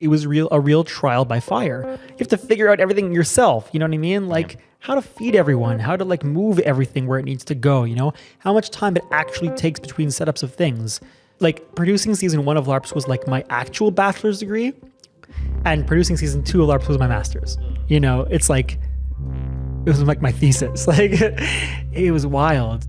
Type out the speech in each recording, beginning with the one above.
a real trial by fire. You have to figure out everything yourself. You know what I mean? Like how to feed everyone, how to like move everything where it needs to go, you know, how much time it actually takes between setups of things. Like producing season 1 of LARPs was like my actual bachelor's degree, and producing season 2 of LARPs was my master's. You know, it's like, it was like my thesis. Like, it was wild.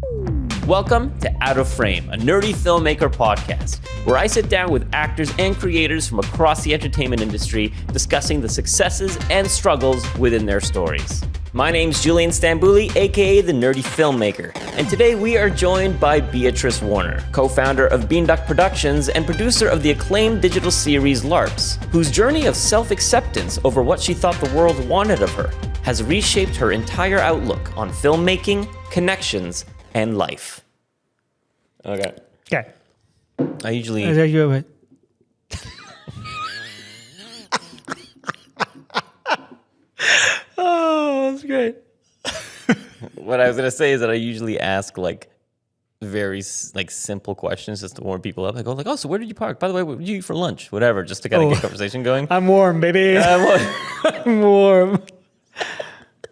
Welcome to Out of Frame, a Nerdy Filmmaker podcast, where I sit down with actors and creators from across the entertainment industry discussing the successes and struggles within their stories. My name's Julian Stamboulieh, aka the Nerdy Filmmaker, and today we are joined by Beatrice Warner, co-founder of Beanduck Productions and producer of the acclaimed digital series LARPs, whose journey of self-acceptance over what she thought the world wanted of her has reshaped her entire outlook on filmmaking, connections, and life. Okay. I usually... Oh, that's great. What I was gonna say is that I usually ask like very like simple questions just to warm people up. I go like, "Oh, so where did you park? By the way, what did you eat for lunch? Whatever," just to kind of get conversation going. I'm warm, baby. I'm warm.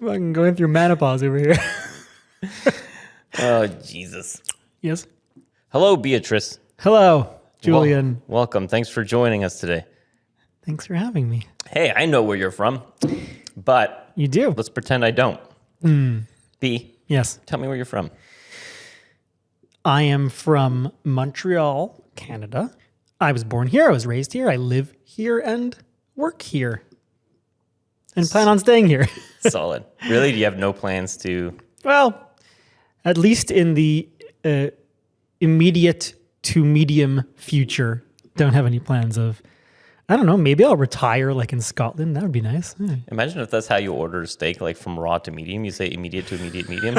I'm going through menopause over here. Oh, Jesus. Yes. Hello, Beatrice. Hello, Julian. Welcome. Thanks for joining us today. Thanks for having me. Hey, I know where you're from, but you do. Let's pretend I don't. B. Yes. Tell me where you're from. I am from Montreal, Canada. I was born here. I was raised here. I live here and work here, and plan on staying here. Solid. Really? Do you have no plans to? Well, at least in the immediate to medium future, don't have any plans of, I don't know, maybe I'll retire like in Scotland. That would be nice. Imagine if that's how you order a steak, like from raw to medium. You say immediate to immediate medium.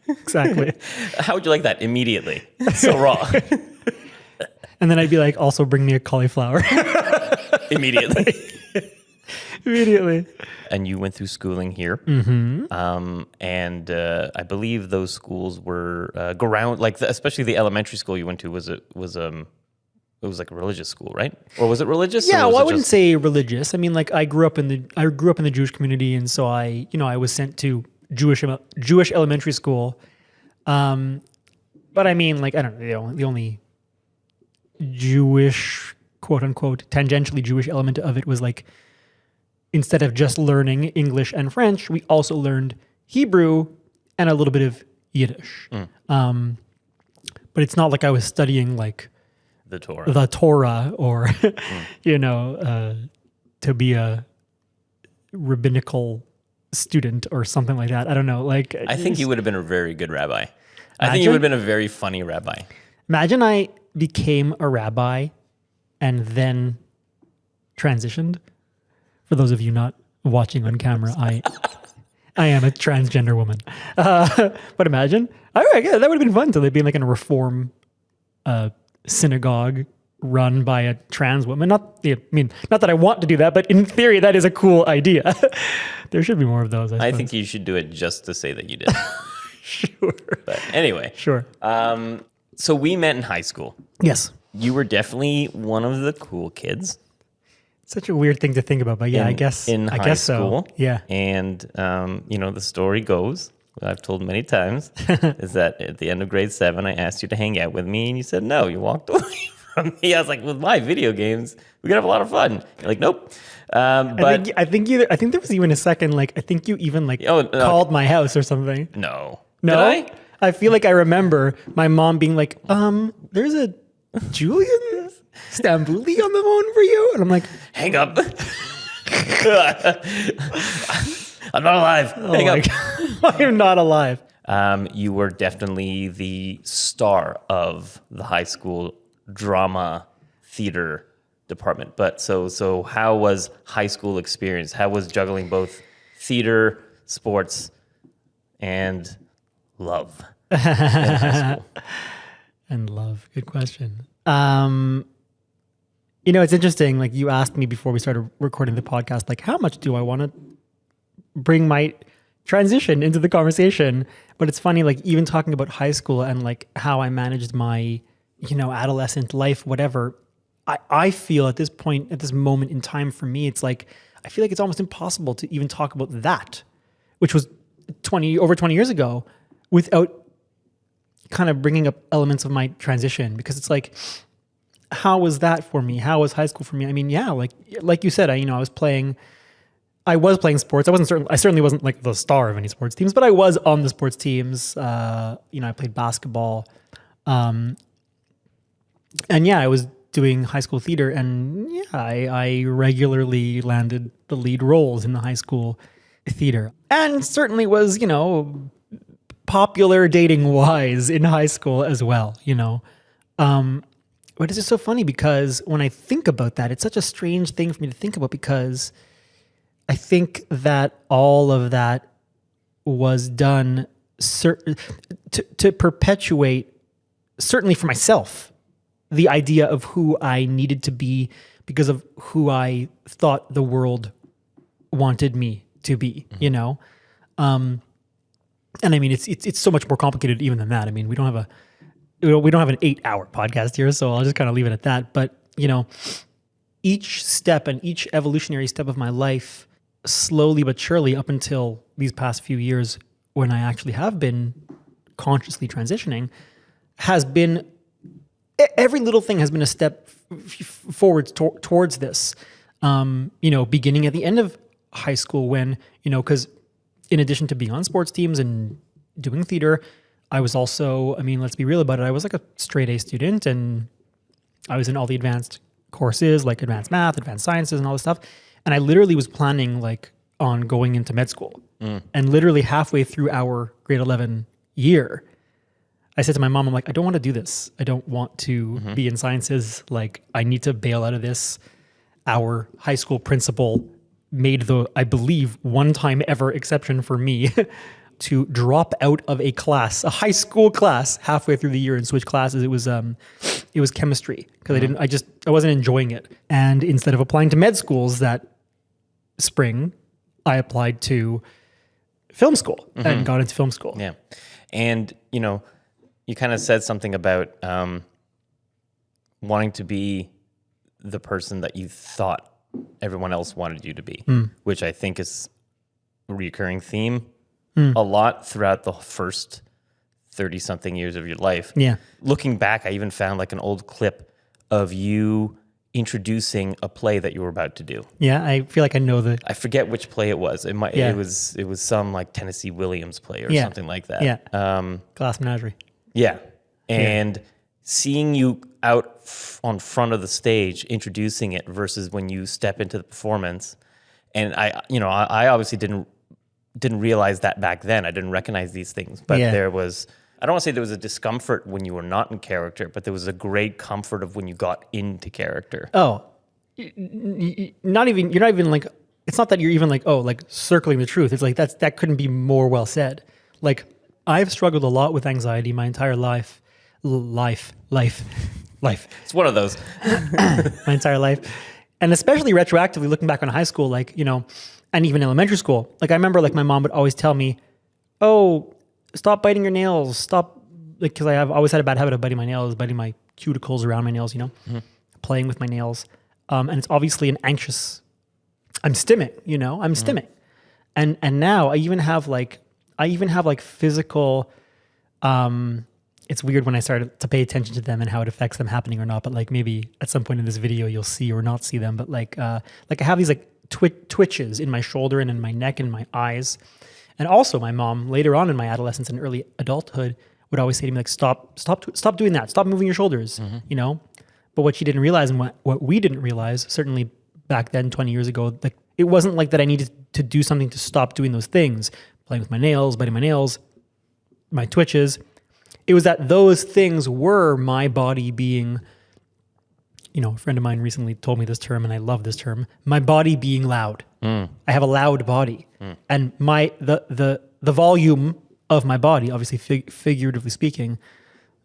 Exactly. How would you like that? Immediately. So raw. And then I'd be like, also bring me a cauliflower. Immediately. Immediately. And you went through schooling here. Mm-hmm. And I believe those schools were ground, like especially the elementary school you went to it was like a religious school, right? Or was it religious? Yeah, well, I wouldn't say religious. I mean, like I grew up in the Jewish community, and so I was sent to Jewish elementary school. But I mean, like I don't know, the only Jewish, quote unquote, tangentially Jewish element of it was like, instead of just learning English and French, we also learned Hebrew and a little bit of Yiddish. But it's not like I was studying like the Torah or, to be a rabbinical student or something like that. I don't know. Like, I think you would have been a very good rabbi. I think you would have been a very funny rabbi. Imagine I became a rabbi and then transitioned. For those of you not watching on camera, I am a transgender woman. But imagine, that would have been fun to be like in a reform synagogue run by a trans woman. Not that I want to do that, but in theory, that is a cool idea. There should be more of those. I think you should do it just to say that you did. Sure. But anyway. Sure. So we met in high school. Yes. You were definitely one of the cool kids. Such a weird thing to think about, but yeah, I guess in high school. So. Yeah. And the story goes, I've told many times, is that at the end of grade 7, I asked you to hang out with me, and you said no. You walked away from me. I was like, with my video games, we could have a lot of fun. You're like, nope. But I think there was even a second, like I think you even called my house or something. No. Did I? I feel like I remember my mom being like, there's a Julian Stamboulieh on the phone for you, and I'm like, hang up. I'm not alive. Hang up. I am not alive. You were definitely the star of the high school drama theater department. But so how was high school experience? How was juggling both theater, sports, and love in high school? And love. Good question. It's interesting. Like you asked me before we started recording the podcast, like how much do I want to bring my transition into the conversation? But it's funny, like even talking about high school and like how I managed my, adolescent life, whatever, I feel at this point, at this moment in time for me, it's like, I feel like it's almost impossible to even talk about that, which was over 20 years ago, without kind of bringing up elements of my transition, because it's like, how was that for me? How was high school for me? I mean, yeah, like you said, I was playing sports. I certainly wasn't like the star of any sports teams, but I was on the sports teams. I played basketball. And yeah, I was doing high school theater, and yeah, I regularly landed the lead roles in the high school theater, and certainly was, popular dating wise in high school as well, But it's just so funny because when I think about that, it's such a strange thing for me to think about, because I think that all of that was done to perpetuate, certainly for myself, the idea of who I needed to be because of who I thought the world wanted me to be, And I mean, it's so much more complicated even than that. I mean, we don't have an 8-hour podcast here, so I'll just kind of leave it at that. But, each step and each evolutionary step of my life, slowly but surely up until these past few years when I actually have been consciously transitioning, has been, every little thing has been a step forward towards this. Beginning at the end of high school when, because in addition to being on sports teams and doing theater, I was also, let's be real about it, I was like a straight A student, and I was in all the advanced courses like advanced math, advanced sciences, and all this stuff. And I literally was planning on going into med school. And literally halfway through our grade 11 year, I said to my mom, I'm like, I don't want to do this. I don't want to be in sciences. Like, I need to bail out of this. Our high school principal made the, I believe, one time ever exception for me to drop out of a high school class halfway through the year and switch classes. It was chemistry, because I wasn't enjoying it. And instead of applying to med schools that spring, I applied to film school and got into film school. Yeah. And, you kind of said something about wanting to be the person that you thought everyone else wanted you to be, which I think is a recurring theme a lot throughout the first 30-something years of your life. Yeah. Looking back, I even found like an old clip of you introducing a play that you were about to do. Yeah, I feel like I know I forget which play it was. It was some like Tennessee Williams play or something like that. Yeah. Glass Menagerie. Yeah. And seeing you out on front of the stage introducing it versus when you step into the performance. And I obviously didn't realize that back then. I didn't recognize these things, but there was, I don't want to say there was a discomfort when you were not in character, but there was a great comfort of when you got into character. Oh, you're not even like, it's not that you're even like, oh, like circling the truth. It's like, that couldn't be more well said. Like, I've struggled a lot with anxiety my entire life. It's one of those. My entire life. And especially retroactively looking back on high school, and even elementary school. Like, I remember my mom would always tell me, oh, stop biting your nails. Stop, because I have always had a bad habit of biting my nails, biting my cuticles around my nails, playing with my nails. And it's obviously I'm stimming, I'm stimming. And now I even have physical, it's weird when I started to pay attention to them and how it affects them happening or not, but maybe at some point in this video you'll see or not see them, but I have these twitches in my shoulder and in my neck and my eyes. And also my mom later on in my adolescence and early adulthood would always say to me, stop doing that. Stop moving your shoulders, But what she didn't realize, and what we didn't realize, certainly back then, 20 years ago, it wasn't like that I needed to do something to stop doing those things, playing with my nails, biting my nails, my twitches. It was that those things were my body being, a friend of mine recently told me this term, and I love this term, my body being loud. I have a loud body. And the volume of my body, obviously figuratively speaking,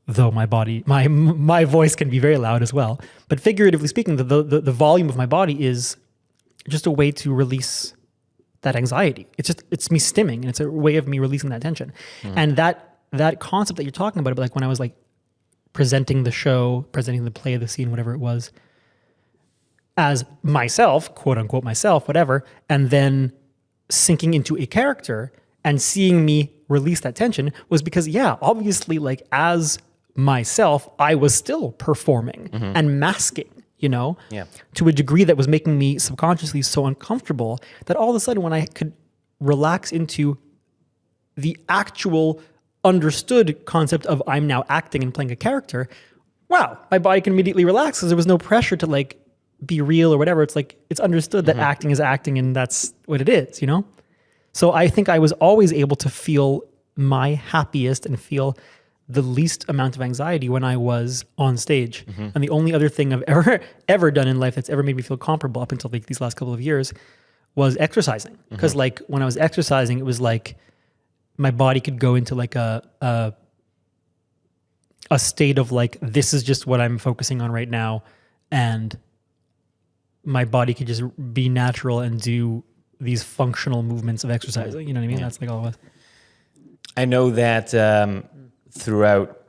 though my body, my voice can be very loud as well, but figuratively speaking, the volume of my body is just a way to release that anxiety. It's me stimming, and it's a way of me releasing that tension. And that concept that you're talking about, when I was presenting the show, presenting the play, the scene, whatever it was, as myself, quote unquote myself, whatever, and then sinking into a character and seeing me release that tension was because, yeah, obviously, like as myself, I was still performing and masking, you know, to a degree that was making me subconsciously so uncomfortable that all of a sudden when I could relax into the actual understood concept of I'm now acting and playing a character, wow, my body can immediately relax because there was no pressure to like be real or whatever. It's like, it's understood that acting is acting and that's what it is, you know? So I think I was always able to feel my happiest and feel the least amount of anxiety when I was on stage. And the only other thing I've ever done in life that's ever made me feel comparable up until like these last couple of years was exercising. Because like when I was exercising, it was like my body could go into like a state of like, this is just what I'm focusing on right now. And my body could just be natural and do these functional movements of exercising. You know what I mean? That's like all it was. I know that throughout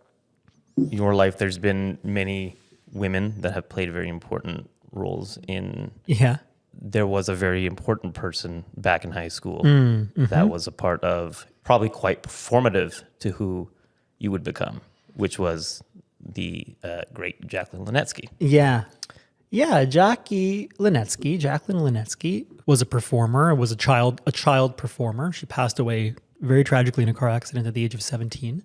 your life, there's been many women that have played very important roles in. Yeah. There was a very important person back in high school that was a part of, probably quite performative to who you would become, which was the great Jacqueline Linetsky. Yeah. Yeah, Jacqueline Linetsky was a performer, was a child performer. She passed away very tragically in a car accident at the age of 17.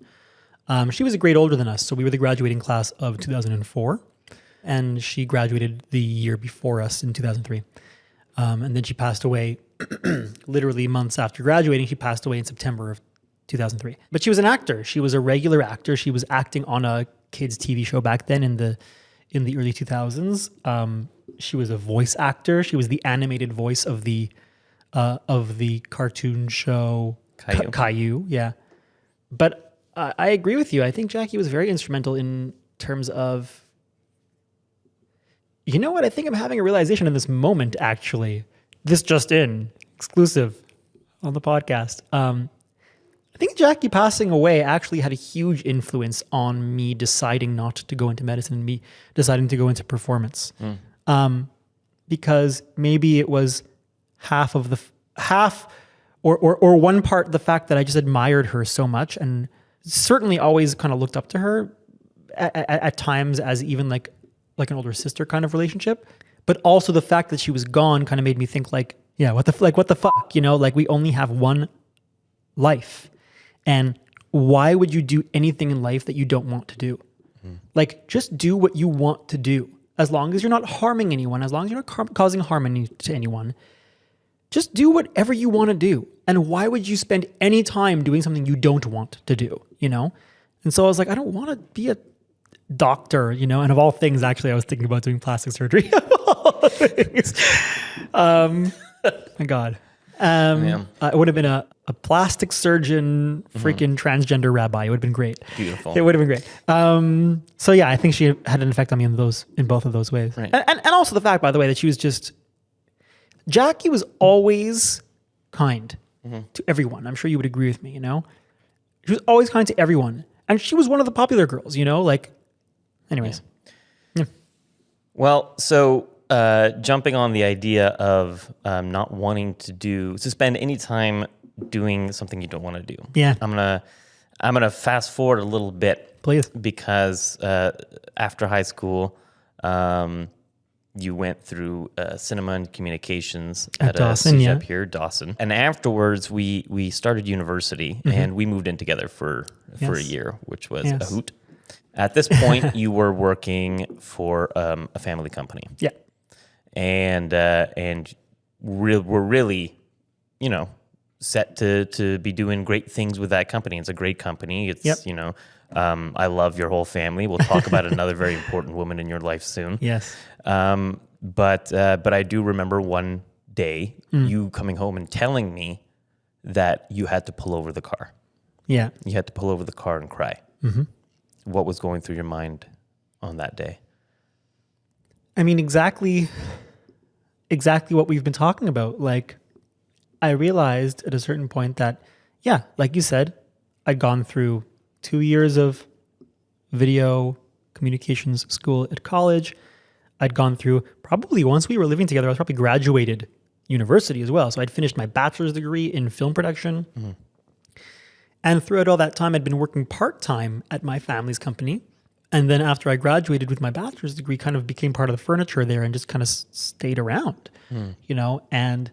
She was a grade older than us, so we were the graduating class of 2004, and she graduated the year before us in 2003. And then she passed away literally months after graduating. She passed away in September of 2003. But she was an actor. She was a regular actor. She was acting on a kids' TV show back then in the early 2000s. She was a voice actor. She was the animated voice of the cartoon show Caillou. Yeah. But I agree with you. I think Jackie was very instrumental in terms of, you know what? I think I'm having a realization in this moment, actually. This just in, exclusive on the podcast. I think Jackie passing away actually had a huge influence on me deciding not to go into medicine and me deciding to go into performance. Because maybe it was half or one part the fact that I just admired her so much and certainly always kind of looked up to her at times as even like an older sister kind of relationship. But also the fact that she was gone kind of made me think like, yeah, what the fuck, you know, like we only have one life. And why would you do anything in life that you don't want to do? Like, just do what you want to do. As long as you're not harming anyone, as long as you're not causing harm to anyone, just do whatever you want to do. And why would you spend any time doing something you don't want to do, you know? And so I was like, I don't want to be a doctor, you know? And of all things, actually, I was thinking about doing plastic surgery. Of all things. My God. It would have been a plastic surgeon, freaking transgender rabbi. It would have been great. Beautiful. It would have been great. So yeah, I think she had an effect on me in both of those ways. Right. And also the fact, by the way, that she was Jackie was always kind to everyone. I'm sure you would agree with me, you know? She was always kind to everyone. And she was one of the popular girls, you know? Like, anyways. Yeah. Well, so jumping on the idea of not wanting to spend any time doing something you don't want to do. Yeah. I'm gonna fast forward a little bit, Please. because after high school, you went through cinema and communications at Dawson, a yeah. CEGEP here, Dawson, and afterwards we started university and we moved in together for a year, which was a hoot. At this point, you were working for a family company. Yeah. And we're really, you know, set to be doing great things with that company. It's a great company. It's, you know, I love your whole family. We'll talk about another very important woman in your life soon. Yes. But I do remember one day you coming home and telling me that you had to pull over the car. Yeah. You had to pull over the car and cry. What was going through your mind on that day? I mean, exactly what we've been talking about. Like, I realized at a certain point that, yeah, like you said, I'd gone through 2 years of video communications school at college. I'd gone through, probably once we were living together, I was probably graduated university as well. So I'd finished my bachelor's degree in film production. And throughout all that time, I'd been working part-time at my family's company. And then after I graduated with my bachelor's degree, kind of became part of the furniture there and just kind of stayed around, you know, and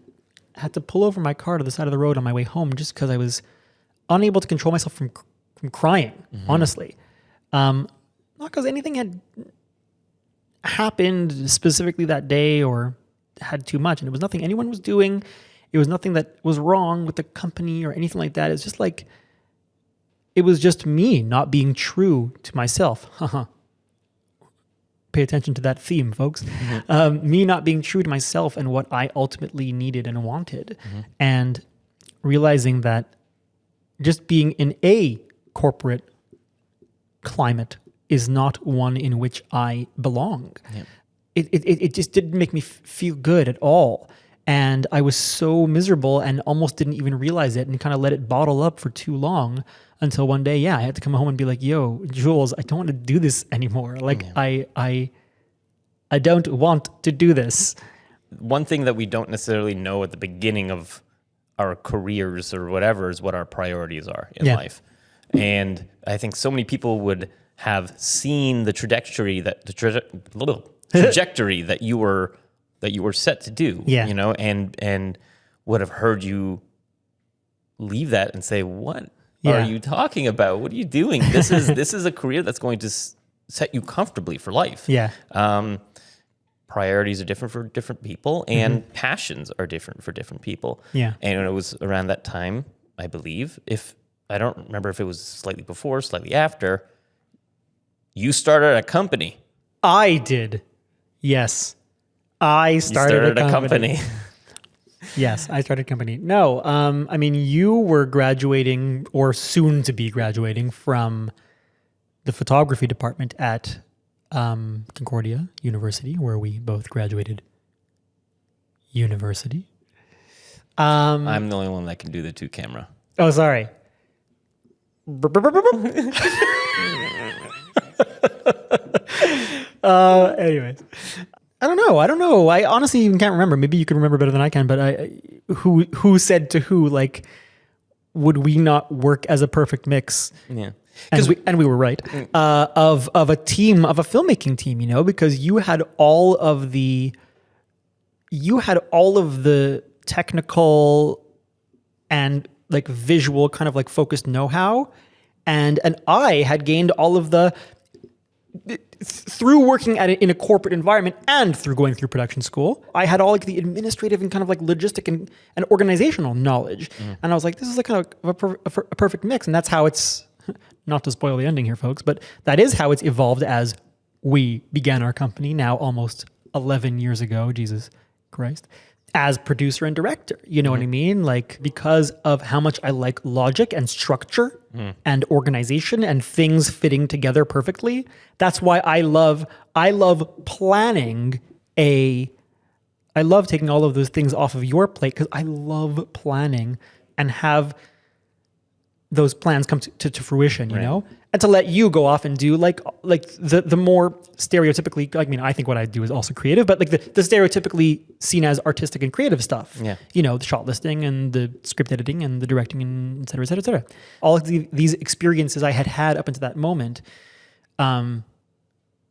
had to pull over my car to the side of the road on my way home just because I was unable to control myself from crying, honestly. Not because anything had happened specifically that day or had too much. And it was nothing anyone was doing. It was nothing that was wrong with the company or anything like that. It's just like, it was just me not being true to myself. Pay attention to that theme, folks. Me not being true to myself and what I ultimately needed and wanted. And realizing that just being in a corporate climate is not one in which I belong. It just didn't make me feel good at all. And I was so miserable and almost didn't even realize it and kind of let it bottle up for too long until one day, I had to come home and be like, yo, Jules, I don't want to do this anymore. Like, I don't want to do this. One thing that we don't necessarily know at the beginning of our careers or whatever is what our priorities are in life. And I think so many people would have seen the trajectory that that you were set to do, you know, and would have heard you leave that and say, what are you talking about? What are you doing? This is a career that's going to set you comfortably for life. Priorities are different for different people, and passions are different for different people. And it was around that time, I believe, I don't remember if it was slightly before, slightly after, you started a company. I did. Yes. I started a company. Yes, I started a company. No, I mean, you were graduating or soon to be graduating from the photography department at Concordia University, where we both graduated. University. I'm the only one that can do the 2-camera. Oh, sorry. Anyways. I don't know. I honestly even can't remember. Maybe you can remember better than I can, but who said to who, like, would we not work as a perfect mix? And we were right. Of a team, of a filmmaking team, you know, because you had all of the technical and like visual kind of like focused know-how, and I had gained all of the through working in a corporate environment and through going through production school. I had all like the administrative and kind of like logistic and organizational knowledge. And I was like, this is like kind of a perfect mix. And that's how it's, not to spoil the ending here, folks, but that is how it's evolved as we began our company now almost 11 years ago, Jesus Christ, as producer and director. You know what I mean? Like, because of how much I like logic and structure and organization and things fitting together perfectly. That's why I love planning I love taking all of those things off of your plate, because I love planning and have those plans come to fruition, you know? And to let you go off and do like the more stereotypically, I mean, I think what I do is also creative, but like the stereotypically seen as artistic and creative stuff, you know, the shot listing and the script editing and the directing and et cetera, et cetera, et cetera. All of these experiences I had up until that moment,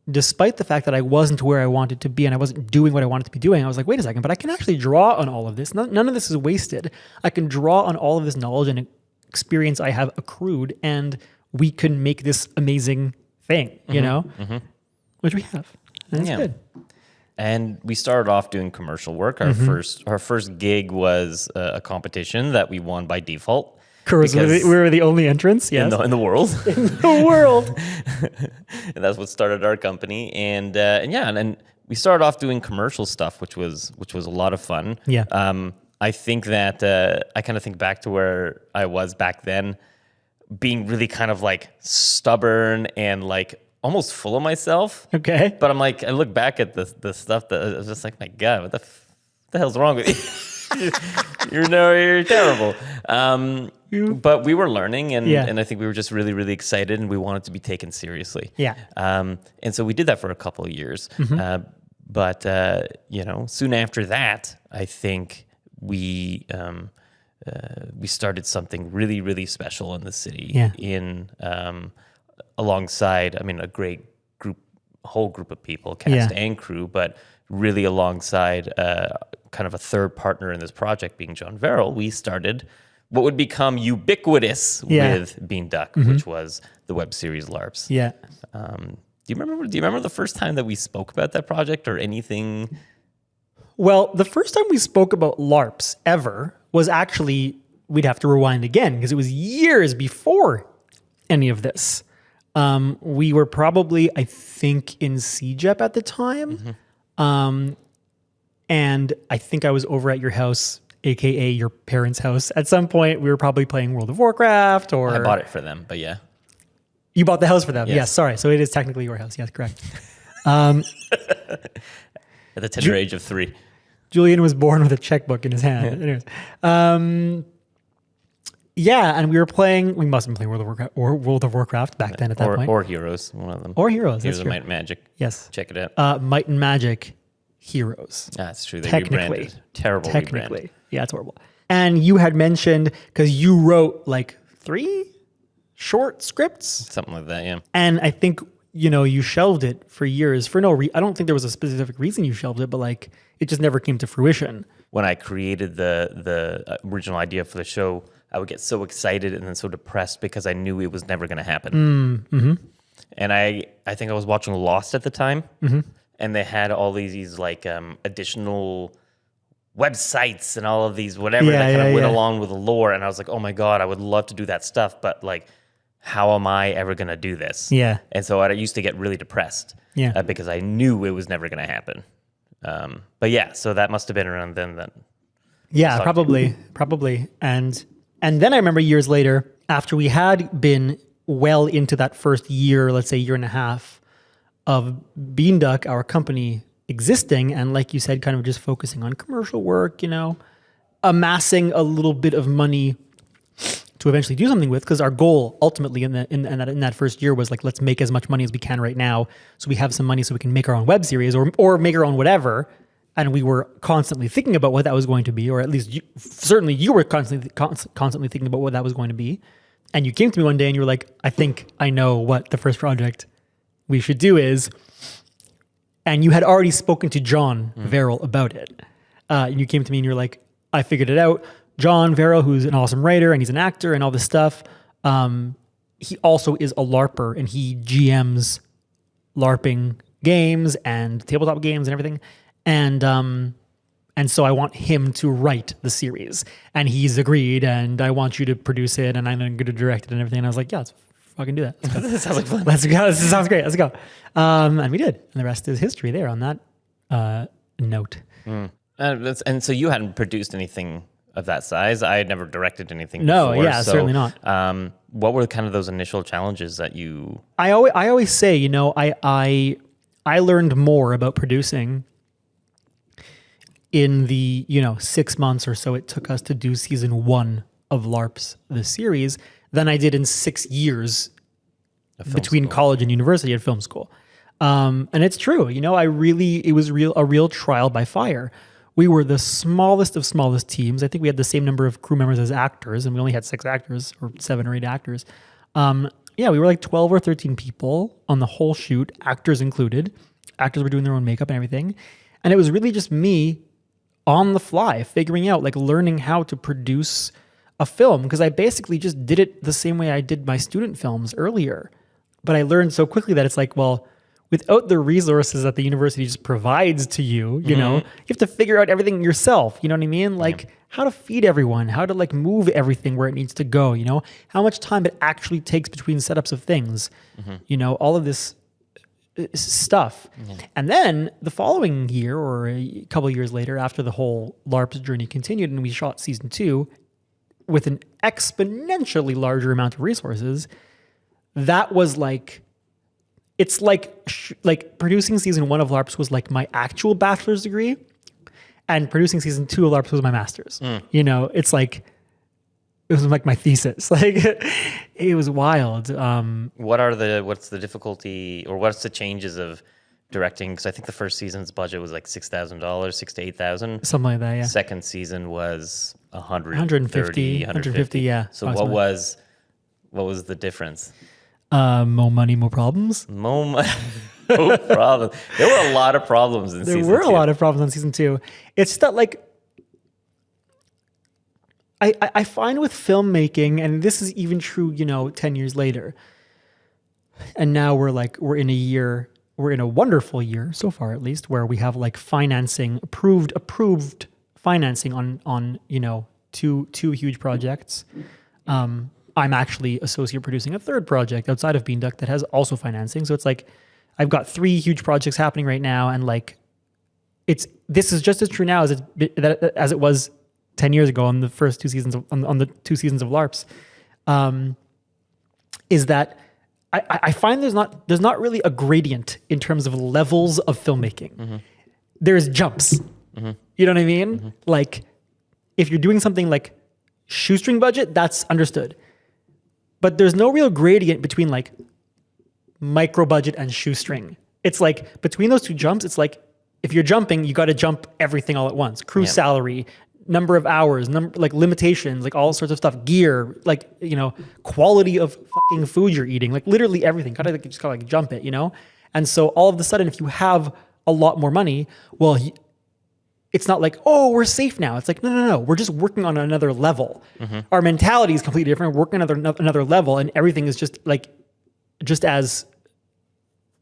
despite the fact that I wasn't where I wanted to be and I wasn't doing what I wanted to be doing, I was like, wait a second, but I can actually draw on all of this. None of this is wasted. I can draw on all of this knowledge and experience I have accrued, and we can make this amazing thing, you know, which we have. And it's good. And we started off doing commercial work. Our first gig was a competition that we won by default. Correct. We were the only entrants, yes. In the world. In the world. And that's what started our company. And then we started off doing commercial stuff, which was a lot of fun. I think that I kind of think back to where I was back then, being really kind of like stubborn and like almost full of myself. Okay. But I'm like, I look back at the stuff that I was just like, my God, what the hell's wrong with you? You're terrible. But we were learning, and I think we were just really, really excited, and we wanted to be taken seriously. And so we did that for a couple of years. But soon after that, I think we started something really, really special in the city. Yeah. Alongside, a great group, whole group of people, cast and crew, but really alongside kind of a third partner in this project being John Verrill, we started what would become ubiquitous with Beanduck, which was the web series LARPs. Yeah. Do you remember the first time that we spoke about that project or anything? Well, the first time we spoke about LARPs ever was actually, we'd have to rewind again because it was years before any of this. We were probably, I think, in CJEP at the time. And I think I was over at your house, AKA your parents' house. At some point, we were probably playing World of Warcraft or... I bought it for them, but yeah. You bought the house for them? Yes. Yes, sorry. So it is technically your house. Yes, correct. At the tender age of 3. Julian was born with a checkbook in his hand. Anyways, and we must have been playing World of Warcraft back then at that point. Or Heroes, one of them. Or Heroes, Heroes that's of true. Might and Magic. Yes. Check it out. Might and Magic Heroes. That's true. They Technically. rebranded. Terrible Technically. rebrand. Yeah, it's horrible. And you had mentioned, because you wrote like 3 short scripts. Something like that, yeah. And I think, you shelved it for years for no reason. I don't think there was a specific reason you shelved it, but like it just never came to fruition. When I created the original idea for the show, I would get so excited and then so depressed because I knew it was never going to happen. And I think I was watching Lost at the time, and they had all these like additional websites and all of these whatever that kind of went along with the lore. And I was like, oh my God, I would love to do that stuff, but like, how am I ever going to do this? Yeah. And so I used to get really depressed because I knew it was never going to happen. But yeah, so that must have been around then. Yeah, probably. And then I remember years later, after we had been well into that first year, let's say year and a half of Beanduck, our company existing, and like you said, kind of just focusing on commercial work, amassing a little bit of money to eventually do something with, because our goal ultimately in that first year was like, let's make as much money as we can right now, so we have some money so we can make our own web series or make our own whatever. And we were constantly thinking about what that was going to be, or at least certainly you were constantly thinking about what that was going to be. And you came to me one day and you were like, I think I know what the first project we should do is. And you had already spoken to John Verrill about it. And you came to me and you're like, I figured it out. John Verrill, who's an awesome writer and he's an actor and all this stuff, he also is a LARPer and he GMs LARPing games and tabletop games and everything. And so I want him to write the series, and he's agreed, and I want you to produce it, and I'm going to direct it and everything. And I was like, yeah, let's fucking do that. This sounds like fun. Let's go. This sounds great. Let's go. And we did. And the rest is history there on that note. And so you hadn't produced anything of that size. I had never directed anything No, before. yeah, certainly not. What were kind of those initial challenges that you... I always say, I learned more about producing in the 6 months or so it took us to do season 1 of LARPs, the series, than I did in 6 years between college and university at film school. And it's true, it was a real trial by fire. We were the smallest of smallest teams. I think we had the same number of crew members as actors, and we only had 6 actors or 7 or 8 actors. We were like 12 or 13 people on the whole shoot, actors included. Actors were doing their own makeup and everything. And it was really just me on the fly, figuring out, like learning how to produce a film, because I basically just did it the same way I did my student films earlier. But I learned so quickly that it's like, well, without the resources that the university just provides to you, you have to figure out everything yourself. You know what I mean? Like how to feed everyone, how to like move everything where it needs to go, how much time it actually takes between setups of things, all of this stuff. And then the following year or a couple of years later, after the whole LARPs journey continued and we shot season 2 with an exponentially larger amount of resources, that was like, it's like producing season 1 of LARPs was like my actual bachelor's degree, and producing season 2 of LARPs was my master's. It's like, it was like my thesis. Like it was wild. What's the difficulty, or what's the changes of directing, because I think the first season's budget was like $6,000, 6,000 to 8,000. Something like that, yeah. Second season was 150, yeah. So what was the difference? More money, more problems. No problem. There were a lot of problems in season 2. There were a lot of problems on season 2. It's that like I find with filmmaking, and this is even true, 10 years later. And now we're in a wonderful year so far, at least, where we have like financing, approved financing on two huge projects. I'm actually associate producing a third project outside of Beanduck that has also financing. So it's like I've got 3 huge projects happening right now, and like this is just as true now as it was 10 years ago on the first 2 seasons on the 2 seasons of LARPs. Is that I find there's not really a gradient in terms of levels of filmmaking. Mm-hmm. There's jumps. Mm-hmm. You know what I mean? Mm-hmm. Like if you're doing something like shoestring budget, that's understood. But there's no real gradient between like micro budget and shoestring. It's like between those 2 jumps, it's like if you're jumping, you got to jump everything all at once. Crew salary, number of hours, like limitations, like all sorts of stuff, gear, like, quality of fucking food you're eating, like literally everything. Just gotta jump it, And so all of a sudden, if you have a lot more money, well, it's not like, oh, we're safe now. It's like, no. We're just working on another level. Mm-hmm. Our mentality is completely different. We're working on another level, and everything is just as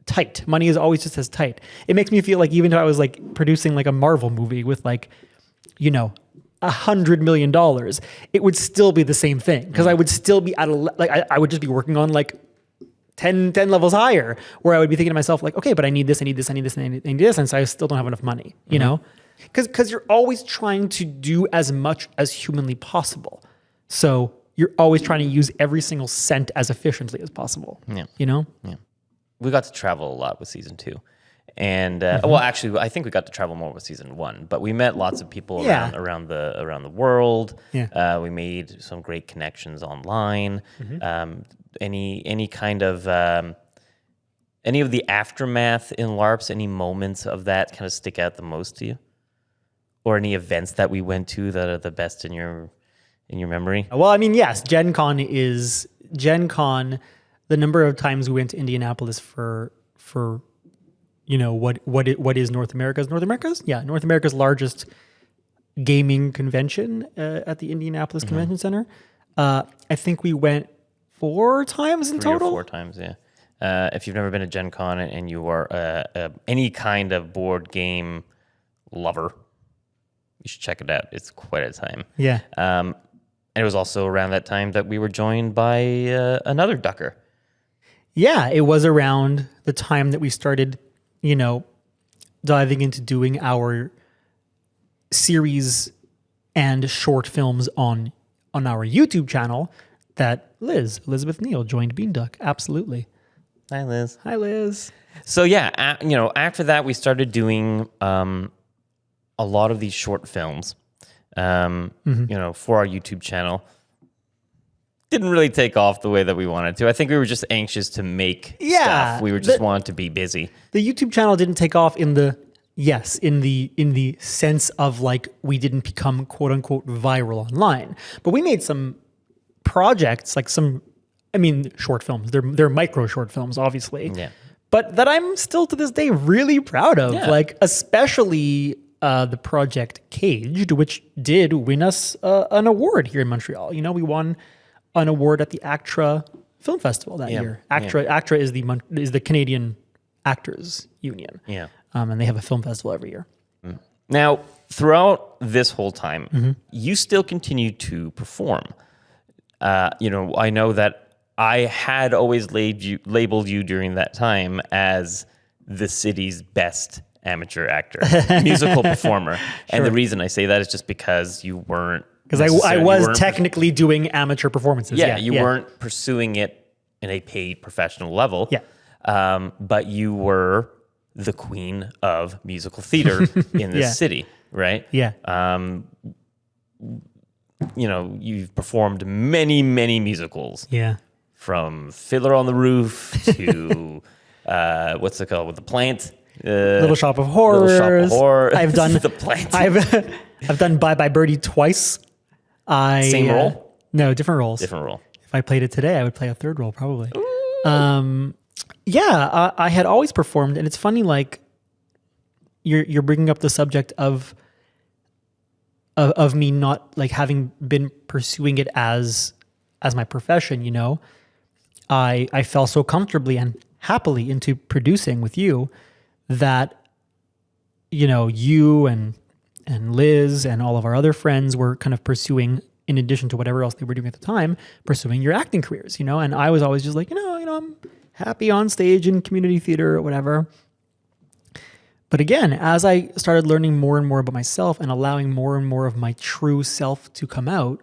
tight. Money is always just as tight. It makes me feel like even though I was like producing like a Marvel movie with like, $100 million, it would still be the same thing because I would still be I would just be working on like 10 levels higher, where I would be thinking to myself like, okay, but I need this, and so I still don't have enough money, because you're always trying to do as much as humanly possible. So you're always trying to use every single cent as efficiently as possible. Yeah. Yeah. We got to travel a lot with season 2. And well, actually, I think we got to travel more with season 1, but we met lots of people around the world. Yeah. We made some great connections online. Mm-hmm. Any kind of any of the aftermath in LARPs, any moments of that kind of stick out the most to you, or any events that we went to that are the best in your memory? Well, I mean, yes, Gen Con. The number of times we went to Indianapolis for what is North America's largest gaming convention at the Indianapolis Convention Center. I think we went 4 times in total. 3 or 4 times, yeah. If you've never been to Gen Con and you are any kind of board game lover, you should check it out. It's quite a time. Yeah. And it was also around that time that we were joined by another Ducker. Yeah, it was around the time that we started diving into doing our series and short films on our YouTube channel that Elizabeth Neal joined Beanduck. Absolutely. Hi, Liz. Hi, Liz. So yeah, after that we started doing a lot of these short films, for our YouTube channel. Didn't really take off the way that we wanted to. I think we were just anxious to make stuff. We were just wanted to be busy. The YouTube channel didn't take off in the sense of like we didn't become quote unquote viral online. But we made some projects, like short films. They're micro short films, obviously. Yeah. But that I'm still to this day really proud of. Yeah. Like especially the project Caged, which did win us an award here in Montreal. We won an award at the ACTRA Film Festival that year. ACTRA is the Canadian Actors Union. Yeah. And they have a film festival every year. Now, throughout this whole time, you still continue to perform. I know that I had always labeled you during that time as the city's best amateur actor, musical performer. Sure. And the reason I say that is just because you weren't. Because I was technically doing amateur performances. Yeah, you weren't pursuing it in a paid professional level. Yeah. But you were the queen of musical theater in this city, right? Yeah. You've performed many, many musicals. Yeah. From Fiddler on the Roof to what's it called with the Plant. Little Shop of Horrors. Little Shop of Horror. I've done The Plant. I've done Bye Bye Birdie twice. Same role? No, different roles. Different role. If I played it today, I would play a third role probably. I had always performed, and it's funny, like you're bringing up the subject of me not like having been pursuing it as my profession. You know, I fell so comfortably and happily into producing with you that, you know, you and Liz and all of our other friends were kind of pursuing, in addition to whatever else they were doing at the time, pursuing your acting careers, you know? And I was always just like, you know, I'm happy on stage in community theater or whatever. But again, as I started learning more and more about myself and allowing more and more of my true self to come out,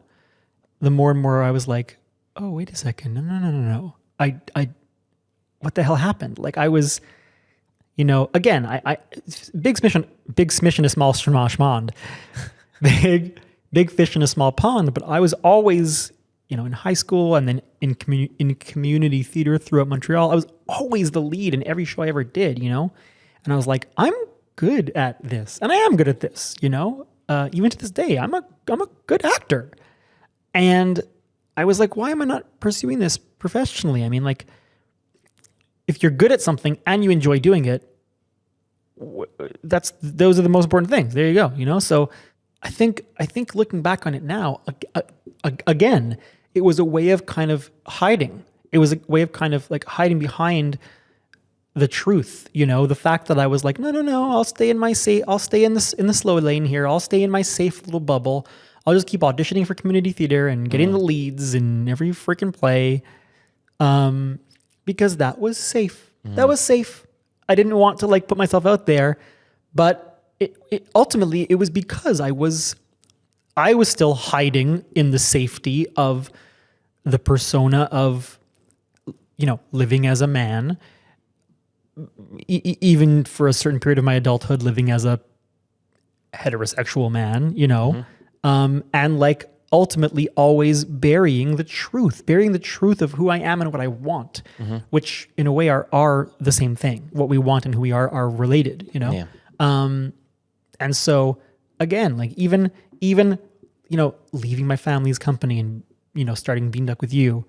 the more and more I was like, oh, wait a second. No. I what the hell happened? Like I was, you know, again, I big smish in a small schmond, big fish in a small pond. But I was always, you know, in high school and then in community theater throughout Montreal, I was always the lead in every show I ever did, you know? And I was like, I'm good at this. And I am good at this, you know? Even to this day, I'm a good actor. And I was like, why am I not pursuing this professionally? I mean, like, if you're good at something and you enjoy doing it, those are the most important things. There you go, you know? So I think looking back on it now, again, it was a way of kind of hiding. It was a way of kind of like hiding behind the truth, you know, the fact that I was like, no, I'll stay in the slow lane here. I'll stay in my safe little bubble. I'll just keep auditioning for community theater and getting the leads in every freaking play. Because that was safe. That was safe. I didn't want to like put myself out there, but it ultimately it was because I was still hiding in the safety of the persona of, you know, living as a man, even for a certain period of my adulthood, living as a heterosexual man, you know, and like ultimately always burying the truth of who I am and what I want, which in a way are the same thing. What we want and who we are related, you know? Yeah. And so again, like even, you know, leaving my family's company and, you know, starting Beanduck with you,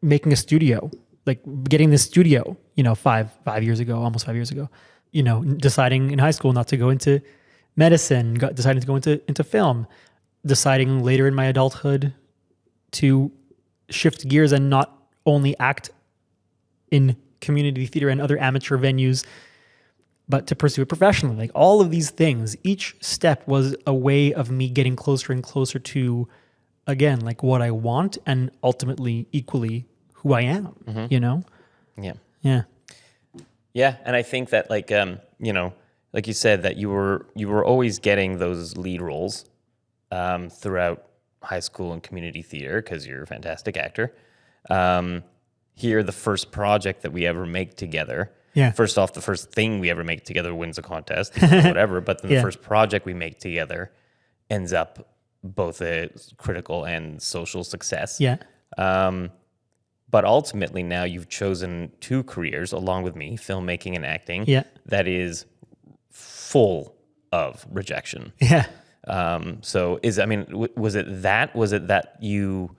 making a studio, like getting this studio, you know, almost 5 years ago, you know, deciding in high school not to go into medicine, deciding to go into film, deciding later in my adulthood to shift gears and not only act in community theater and other amateur venues, but to pursue it professionally. Like all of these things, each step was a way of me getting closer and closer to, again, like what I want and ultimately equally who I am, you know? Yeah. Yeah. Yeah. And I think that like, you know, like you said, that you were always getting those lead roles throughout high school and community theater because you're a fantastic actor. Here, the first project that we ever make together. Yeah. First off, the first thing we ever make together wins a contest, whatever. But then the first project we make together ends up both a critical and social success. Yeah. But ultimately now you've chosen two careers along with me, filmmaking and acting, that is full of rejection. Yeah. So was it that you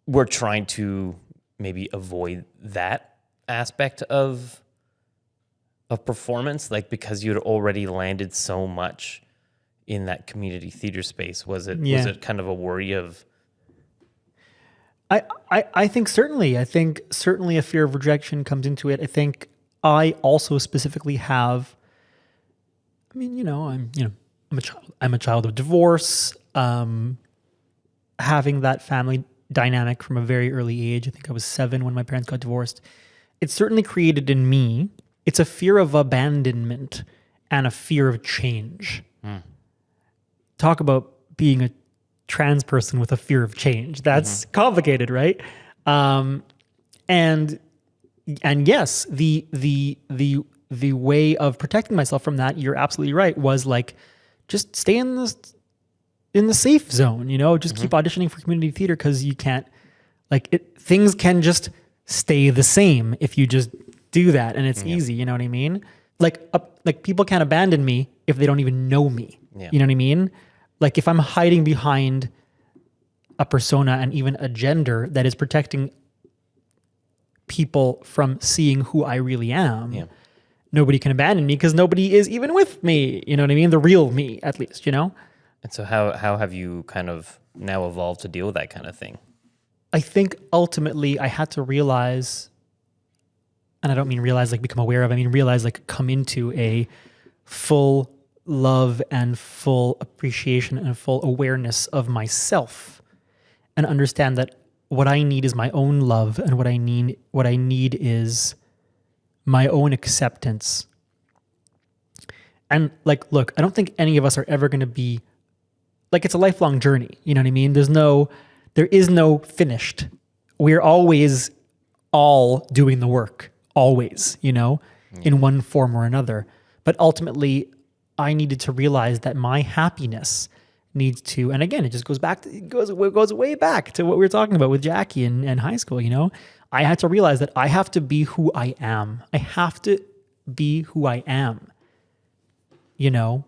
were trying to maybe avoid that aspect of performance? Like because you'd already landed so much in that community theater space, was it kind of a worry of... I think certainly a fear of rejection comes into it. I think I also specifically have, I mean, you know, I'm a child of divorce, having that family dynamic from a very early age. I think I was 7 when my parents got divorced. It certainly created in me, it's a fear of abandonment and a fear of change. Talk about being a trans person with a fear of change. That's complicated, right? And yes, the way of protecting myself from that, you're absolutely right, was like just stay in the safe zone, you know, just keep auditioning for community theater because you can't, like, things can just stay the same if you just do that, and it's easy. You know what I mean? Like people can't abandon me if they don't even know me. Yeah. You know what I mean? Like if I'm hiding behind a persona and even a gender that is protecting people from seeing who I really am, nobody can abandon me because nobody is even with me. You know what I mean? The real me, at least, you know? And so how have you kind of now evolved to deal with that kind of thing? I think ultimately I had to realize, and I don't mean realize like become aware of, I mean realize like come into a full love and full appreciation and full awareness of myself, and understand that what I need is my own love, and what I need is my own acceptance. And like, look, I don't think any of us are ever going to be like, it's a lifelong journey. You know what I mean? There is no finished. We're always all doing the work, always, you know, in one form or another. But ultimately, I needed to realize that my happiness needs to, and again, it just goes back to, it goes way back to what we were talking about with Jackie in high school, you know? I had to realize that I have to be who I am. I have to be who I am, you know?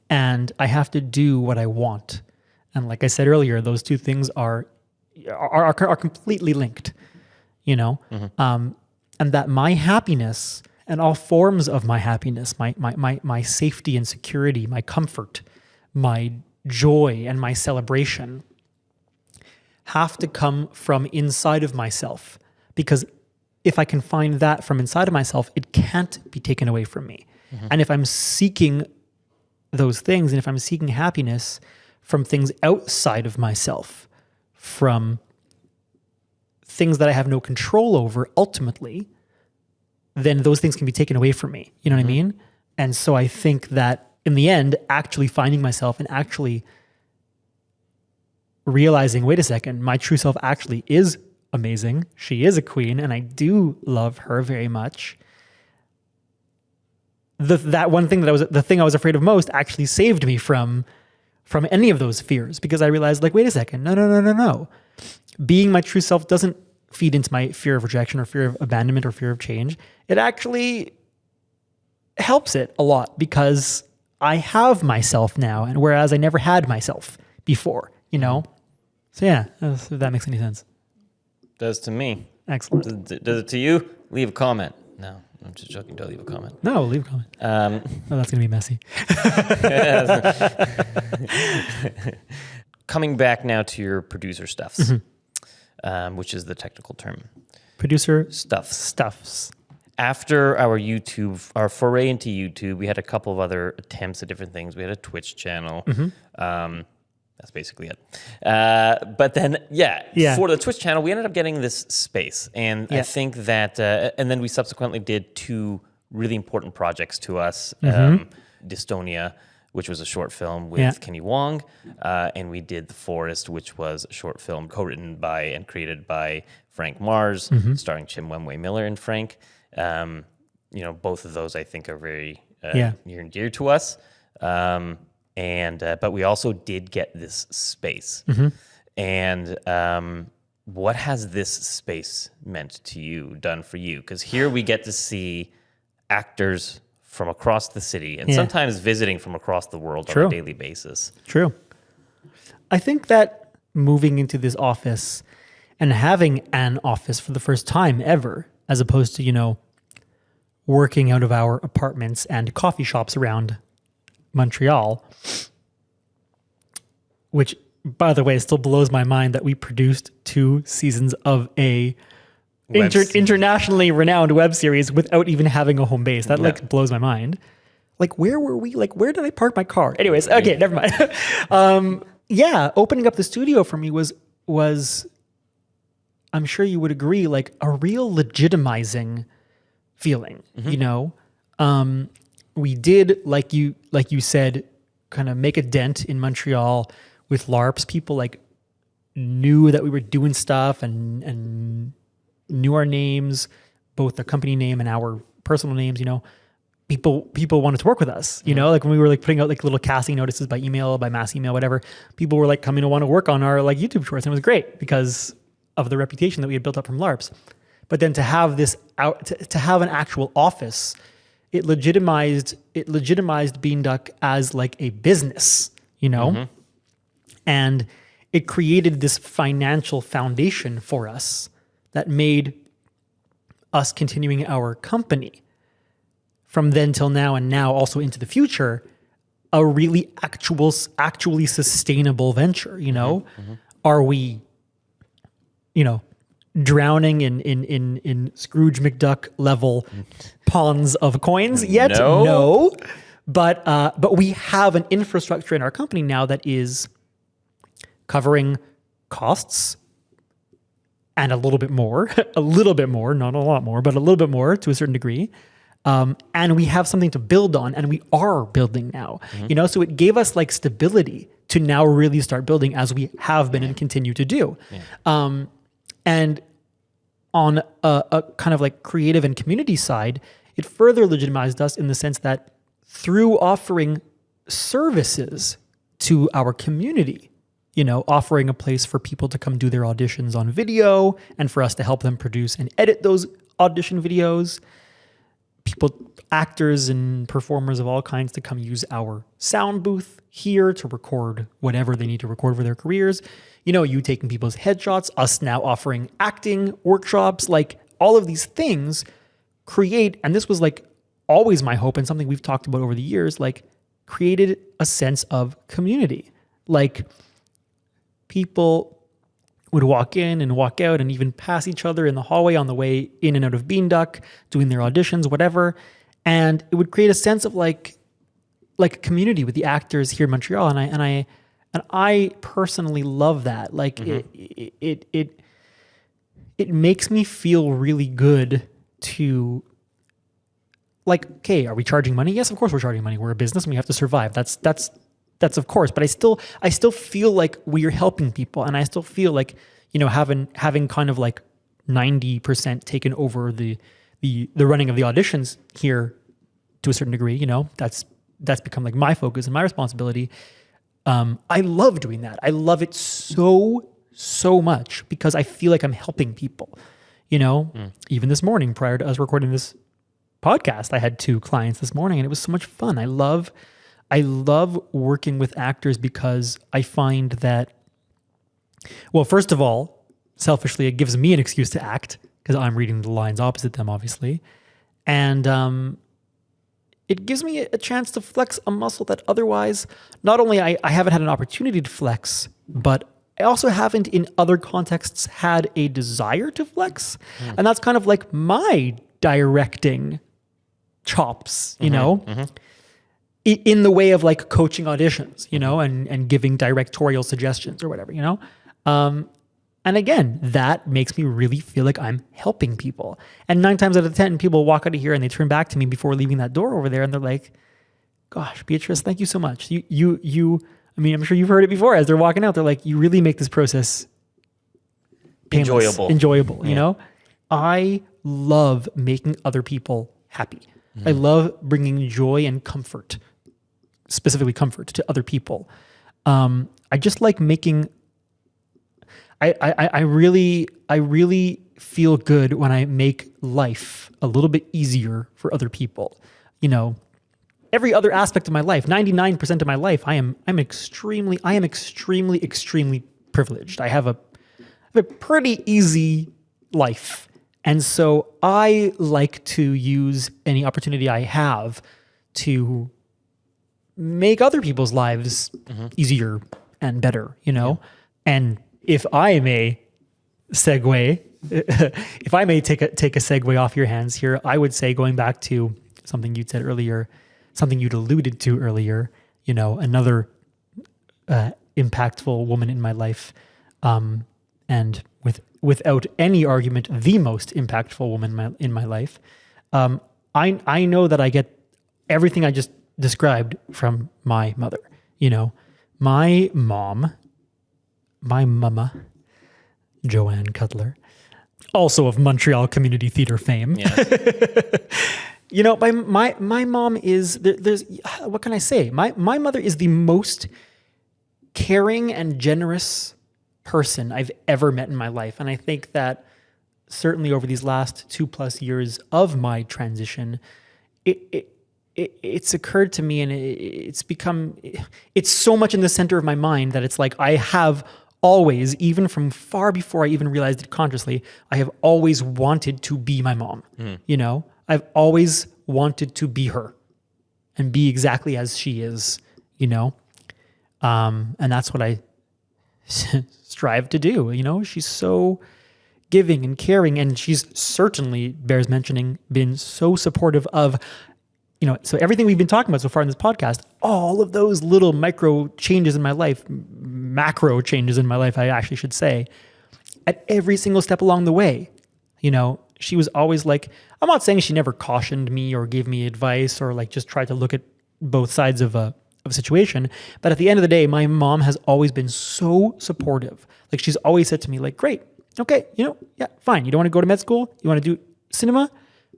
And I have to do what I want. And like I said earlier, those two things are completely linked, you know? And that my happiness and all forms of my happiness, my safety and security, my comfort, my joy and my celebration have to come from inside of myself. Because if I can find that from inside of myself, it can't be taken away from me. And if I'm seeking those things, and if I'm seeking happiness from things outside of myself, from things that I have no control over, ultimately, then those things can be taken away from me. You know what I mean? And so I think that in the end, actually finding myself and actually realizing, wait a second, my true self actually is amazing. She is a queen, and I do love her very much. That one thing the thing I was afraid of most actually saved me from any of those fears, because I realized, like, wait a second, no. Being my true self doesn't feed into my fear of rejection or fear of abandonment or fear of change. It actually helps it a lot, because I have myself now, and whereas I never had myself before, you know? So yeah, if that makes any sense. Does to me. Excellent. Does it to you? Leave a comment. No, I'm just joking. Don't leave a comment. No, leave a comment. Oh, that's going to be messy. Coming back now to your producer stuffs, which is the technical term. Producer stuffs. After our foray into YouTube, we had a couple of other attempts at different things. We had a Twitch channel. That's basically it. But then, for the Twitch channel, we ended up getting this space. And I think that, and then we subsequently did two really important projects to us. Dystonia, which was a short film with Kenny Wong. And we did The Forest, which was a short film co-written by and created by Frank Mars, starring Chimwemwe Miller and Frank. You know, both of those I think are very near and dear to us. But we also did get this space. And what has this space meant to you, done for you? Because here we get to see actors from across the city and sometimes visiting from across the world on a daily basis. True. I think that moving into this office and having an office for the first time ever, as opposed to, you know, working out of our apartments and coffee shops around Montreal, which, by the way, still blows my mind that we produced 2 seasons of a internationally renowned web series without even having a home base. That like blows my mind. Like, where were we? Like, where did I park my car? Anyways, okay, never mind. Opening up the studio for me was, I'm sure you would agree, like a real legitimizing feeling, you know? We did, like you said, kind of make a dent in Montreal with LARPs. People like knew that we were doing stuff and knew our names, both the company name and our personal names, you know. People wanted to work with us, you know, like when we were like putting out like little casting notices by email, by mass email, whatever, people were like coming to want to work on our like YouTube shorts. And it was great because of the reputation that we had built up from LARPs. But then to have to have an actual office, it legitimized Beanduck as like a business, and it created this financial foundation for us that made us continuing our company from then till now, and now also into the future, a really actually sustainable venture. Are we, drowning in Scrooge McDuck level ponds of coins yet? No. But we have an infrastructure in our company now that is covering costs and a little bit more, not a lot more, but a little bit more to a certain degree. And we have something to build on, and we are building now, so it gave us like stability to now really start building as we have been and continue to do. Yeah. And on a kind of like creative and community side, it further legitimized us in the sense that through offering services to our community, offering a place for people to come do their auditions on video and for us to help them produce and edit those audition videos, actors and performers of all kinds to come use our sound booth here to record whatever they need to record for their careers. You taking people's headshots, us now offering acting workshops, like all of these things create, and this was like always my hope and something we've talked about over the years, like created a sense of community. Like people would walk in and walk out and even pass each other in the hallway on the way in and out of Beanduck, doing their auditions, whatever. And it would create a sense of like a community with the actors here in Montreal. And I personally love that. Like it makes me feel really good to like, okay, are we charging money? Yes, of course we're charging money. We're a business and we have to survive. That's of course, but I still feel like we are helping people, and I still feel like having kind of like 90% taken over the running of the auditions here to a certain degree. That's become like my focus and my responsibility. I love doing that. I love it so much because I feel like I'm helping people. Even this morning prior to us recording this podcast, I had 2 clients this morning, and it was so much fun. I love working with actors because I find that, well, first of all, selfishly, it gives me an excuse to act because I'm reading the lines opposite them, obviously. And it gives me a chance to flex a muscle that otherwise, not only I haven't had an opportunity to flex, but I also haven't in other contexts had a desire to flex. And that's kind of like my directing chops, in the way of like coaching auditions, and giving directorial suggestions or whatever, and again, that makes me really feel like I'm helping people. And 9 times out of 10, people walk out of here and they turn back to me before leaving that door over there, and they're like, "Gosh, Beatrice, thank you so much. You. I mean, I'm sure you've heard it before. As they're walking out, they're like, you really make this process painless, enjoyable. Yeah. I love making other people happy. I love bringing joy and comfort, specifically comfort, to other people. I just like making. I really feel good when I make life a little bit easier for other people. Every other aspect of my life, 99% of my life, I am extremely privileged. I have a pretty easy life. And so I like to use any opportunity I have to make other people's lives easier and better, Yeah. And if I may segue, if I may take a segue off your hands here, I would say, going back to something you'd said earlier, something you'd alluded to earlier, another impactful woman in my life, and without any argument, the most impactful woman in my life. I know that I get everything I just described from my mother. My mama, Joanne Cutler, also of Montreal Community Theatre fame. Yes. My mom is, there's what can I say? My mother is the most caring and generous person I've ever met in my life. And I think that certainly over these last 2+ years of my transition, it's occurred to me, and it's so much in the center of my mind that it's like I have always, even from far before I even realized it consciously, I have always wanted to be my mom. You know, I've always wanted to be her and be exactly as she is, you know? And that's what I strive to do. You know, she's so giving and caring, and she's certainly, bears mentioning, been so supportive of, you know, so everything we've been talking about so far in this podcast, all of those little micro changes in my life, macro changes in my life, I actually should say, at every single step along the way, you know, she was always like, I'm not saying she never cautioned me or gave me advice or like just tried to look at both sides of a situation. But at the end of the day, my mom has always been so supportive. Like she's always said to me like, great, okay, you know, yeah, fine. You don't want to go to med school? You want to do cinema?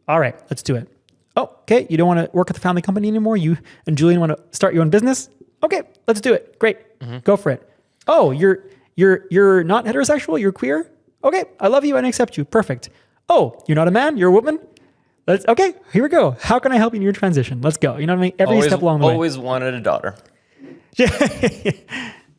All right, let's do it. Oh, okay. You don't want to work at the family company anymore? You and Julian want to start your own business? Okay, let's do it. Great. Go for it. Oh, you're not heterosexual? You're queer? Okay, I love you and I accept you. Perfect. Oh, you're not a man? You're a woman? Okay, here we go. How can I help you in your transition? Let's go. You know what I mean? Every step along the way. Always wanted a daughter.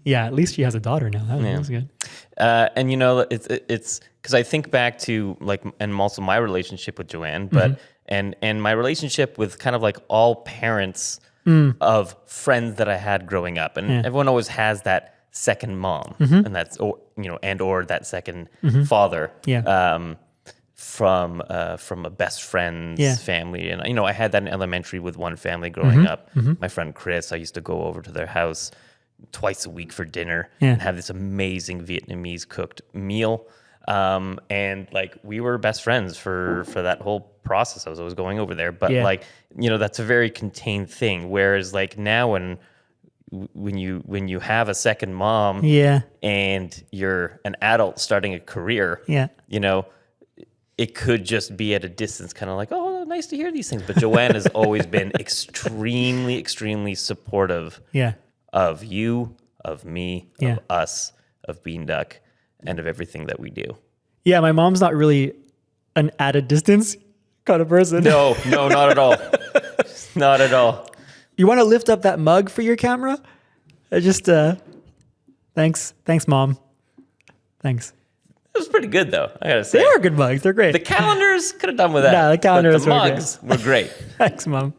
Yeah, at least she has a daughter now. That was good. And you know, it's because I think back to like, and also my relationship with Joanne, but and my relationship with kind of like all parents of friends that I had growing up, and everyone always has that second mom, and that's or that second father. From a best friend's family. And, you know, I had that in elementary with one family growing up. My friend Chris, I used to go over to their house twice a week for dinner and have this amazing Vietnamese cooked meal. And like, we were best friends for that whole process. I was always going over there, but like, you know, that's a very contained thing. Whereas like now when you have a second mom and you're an adult starting a career, you know, it could just be at a distance, kind of like, oh, nice to hear these things. But Joanne has always been extremely, extremely supportive of you, of me, of us, of Beanduck, and of everything that we do. Yeah, my mom's not really an at a distance kind of person. No, not at all. Not at all. You want to lift up that mug for your camera? Thanks, Mom. Thanks. It was pretty good, though, I gotta say. They are good mugs. They're great. The calendars could have done with that. No, the calendars but the mugs were great. Thanks, Mom.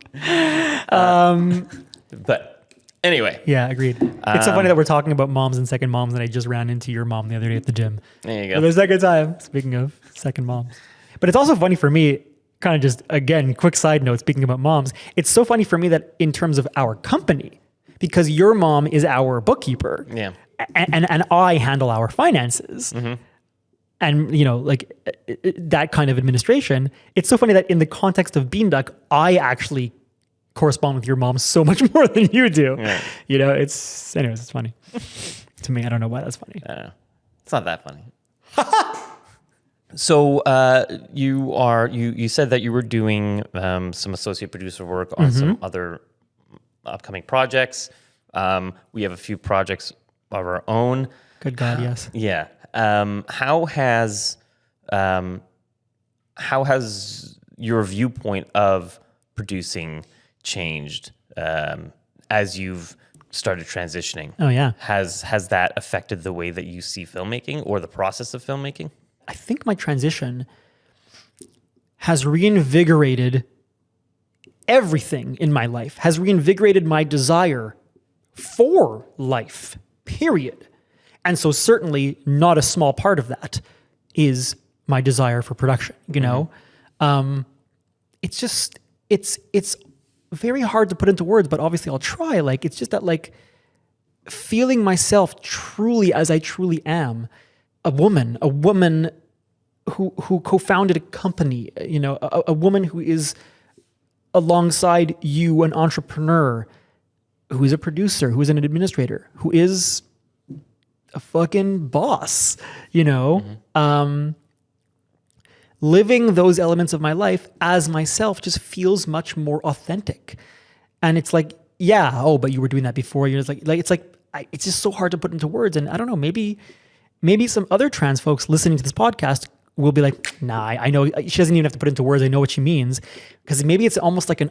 But anyway. Yeah, agreed. It's so funny that we're talking about moms and second moms, and I just ran into your mom the other day at the gym. There you go. For the second time, speaking of second moms. But it's also funny for me, kind of just, again, quick side note, speaking about moms, it's so funny for me that in terms of our company, because your mom is our bookkeeper. Yeah. And I handle our finances. And, you know, like that kind of administration, it's so funny that in the context of Beanduck, I actually correspond with your mom so much more than you do. Yeah. You know, anyways, it's funny. To me, I don't know why that's funny. I don't know. It's not that funny. So you said that you were doing some associate producer work on some other upcoming projects. We have a few projects of our own. Good God, yes. Yeah. How has your viewpoint of producing changed as you've started transitioning? Oh yeah. Has that affected the way that you see filmmaking or the process of filmmaking? I think my transition has reinvigorated everything in my life, has reinvigorated my desire for life, period. And so certainly not a small part of that is my desire for production, you know? It's just, it's very hard to put into words, but obviously I'll try. Like, it's just that like feeling myself truly as I truly am, a woman who co-founded a company, you know, a woman who is alongside you, an entrepreneur, who is a producer, who is an administrator, who is a fucking boss, you know, living those elements of my life as myself just feels much more authentic. And it's like, yeah, oh, but you were doing that before. You're just it's just so hard to put into words. And I don't know, maybe some other trans folks listening to this podcast will be like, nah, I know. She doesn't even have to put it into words. I know what she means. Because maybe it's almost like an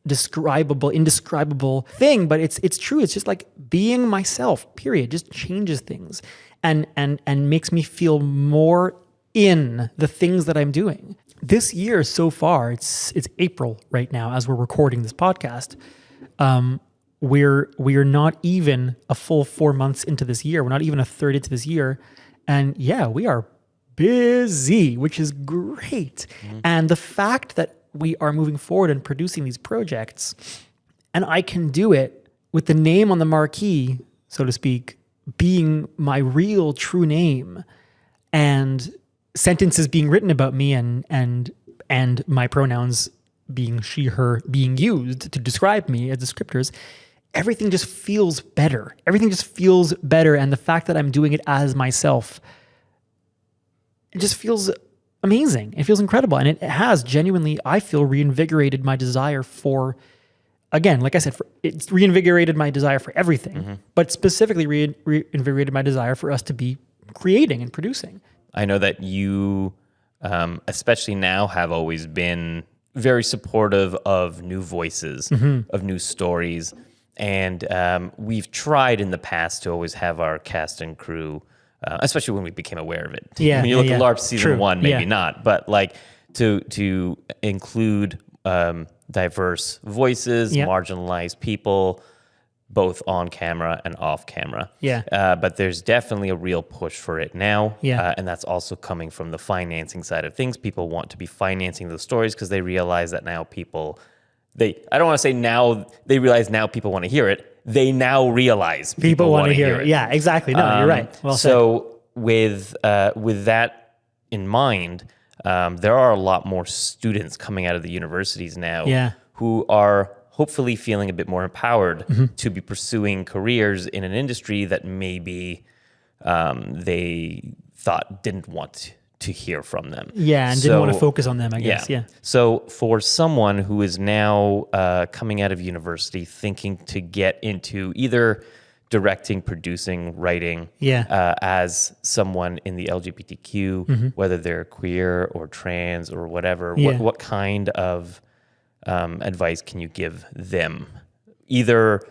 indescribable thing, but it's true. It's just like being myself, period. Just changes things and makes me feel more in the things that I'm doing. This year so far, it's April right now as we're recording this podcast. We're not even a full 4 months into this year. We're not even a third into this year. And yeah, we are busy, which is great. And the fact that we are moving forward and producing these projects, and I can do it with the name on the marquee, so to speak, being my real true name, and sentences being written about me and my pronouns being she, her, being used to describe me as descriptors, everything just feels better. Everything just feels better. And the fact that I'm doing it as myself, it just feels amazing. It feels incredible. And it has genuinely, I feel, reinvigorated my desire for, again, like I said, it's reinvigorated my desire for everything, but specifically reinvigorated my desire for us to be creating and producing. I know that you, especially now, have always been very supportive of new voices, of new stories. And we've tried in the past to always have our cast and crew, especially when we became aware of it. Yeah, when you look at LARPs season 1, maybe not, but like to include diverse voices, marginalized people, both on camera and off camera. But there's definitely a real push for it now. And that's also coming from the financing side of things. People want to be financing those stories because they realize that now I don't want to say now, they realize now people want to hear it. They now realize people want to hear it. Yeah, exactly. No, you're right. Well so with that in mind, there are a lot more students coming out of the universities now who are hopefully feeling a bit more empowered to be pursuing careers in an industry that maybe they thought didn't want to hear from them. And didn't want to focus on them, I guess. So for someone who is now coming out of university thinking to get into either directing, producing, writing, as someone in the LGBTQ, whether they're queer or trans or whatever, what kind of advice can you give them? Either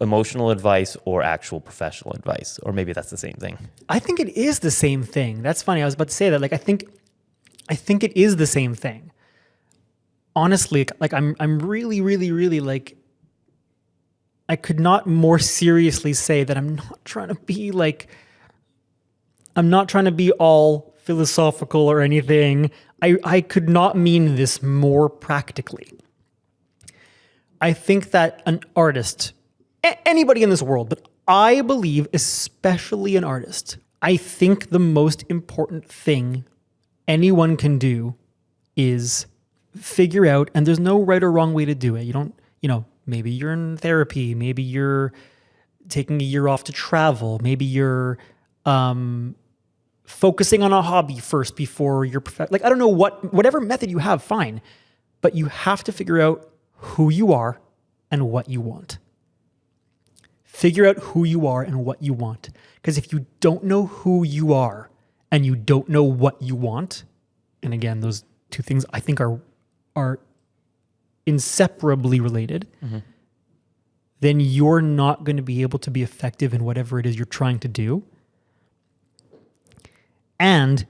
emotional advice or actual professional advice, or maybe that's the same thing. I think it is the same thing. That's funny. I was about to say that. Like, I think it is the same thing. Honestly, like I'm really, really, really like, I could not more seriously say that I'm not trying to be all philosophical or anything. I could not mean this more practically. I think that an artist, anybody in this world, but I believe especially an artist, I think the most important thing anyone can do is figure out, and there's no right or wrong way to do it. You don't, maybe you're in therapy, maybe you're taking a year off to travel, maybe you're focusing on a hobby first before you're like, I don't know, whatever method you have, fine. But you have to figure out who you are and what you want. Figure out who you are and what you want. Because if you don't know who you are and you don't know what you want, and again, those two things I think are inseparably related, then you're not going to be able to be effective in whatever it is you're trying to do. And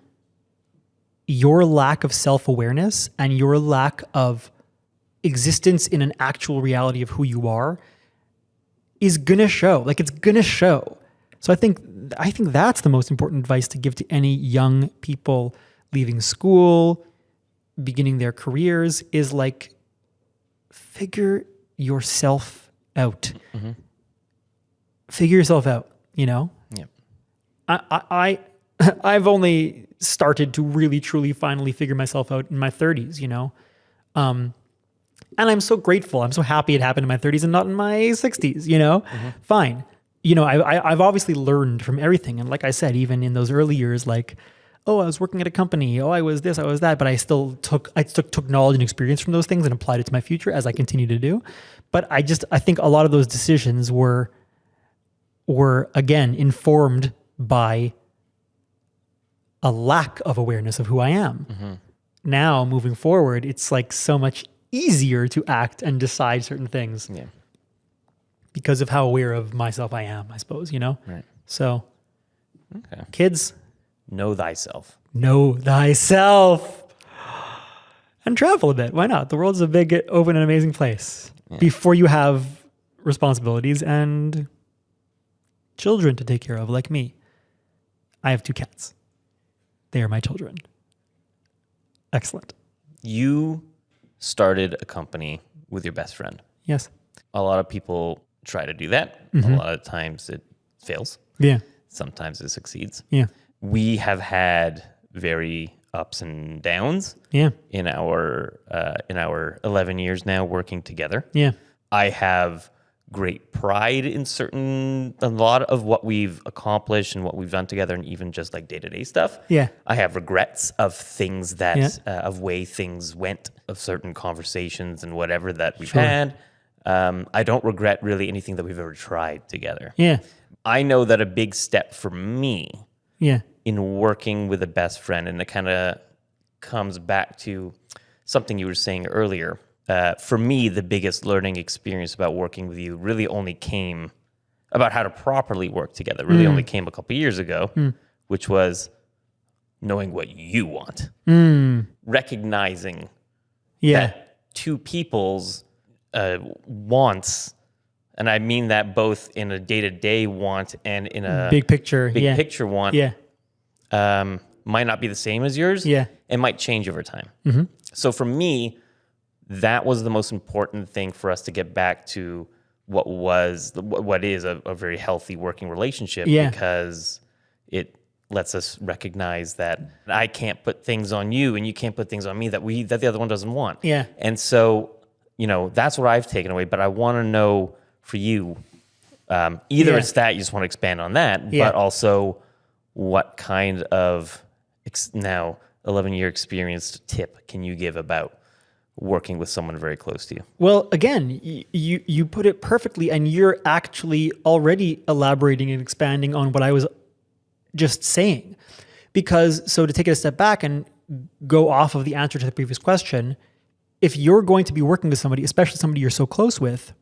your lack of self-awareness and your lack of existence in an actual reality of who you are is going to show. Like, it's going to show. So I think that's the most important advice to give to any young people leaving school, beginning their careers, is like, figure yourself out. Figure yourself out, I've only started to really, truly, finally figure myself out in my 30s, and I'm so grateful. I'm so happy it happened in my 30s and not in my 60s, Fine. I've obviously learned from everything. And like I said, even in those early years, like, oh, I was working at a company. Oh, I was this, I was that. But I still took knowledge and experience from those things and applied it to my future, as I continue to do. But I think a lot of those decisions were again, informed by a lack of awareness of who I am. Now, moving forward, it's like so much easier to act and decide certain things because of how aware of myself I am, I suppose, you know? Right. So, kids, know thyself. know thyself and travel a bit. Why not? The world's a big, open, and amazing place. Before you have responsibilities and children to take care of, like me. I have 2 cats. They are my children. Excellent. You started a company with your best friend. Yes. A lot of people try to do that. A lot of times it fails. Yeah. Sometimes it succeeds. Yeah. We have had very ups and downs Yeah. in our 11 years now working together. Yeah. I have great pride in a lot of what we've accomplished and what we've done together, and even just like day-to-day stuff. Yeah. I have regrets of things that, of way things went, of certain conversations and whatever that we've had. I don't regret really anything that we've ever tried together. Yeah. I know that a big step for me Yeah. in working with a best friend, and it kind of comes back to something you were saying earlier. For me, the biggest learning experience about working with you really only came about how to properly work together, really only came a couple years ago, which was knowing what you want, recognizing that 2 people's wants, and I mean that both in a day-to-day want and in a big picture want, might not be the same as yours. Yeah. It might change over time. So for me, that was the most important thing for us to get back to what is a very healthy working relationship, because it lets us recognize that I can't put things on you and you can't put things on me that the other one doesn't want. Yeah. And so, that's what I've taken away, but I want to know for you, either it's that you just want to expand on that, but also what kind of now 11-year experienced tip can you give about working with someone very close to you? Well, again, you put it perfectly, and you're actually already elaborating and expanding on what I was just saying. Because, so to take it a step back and go off of the answer to the previous question, if you're going to be working with somebody, especially somebody you're so close with,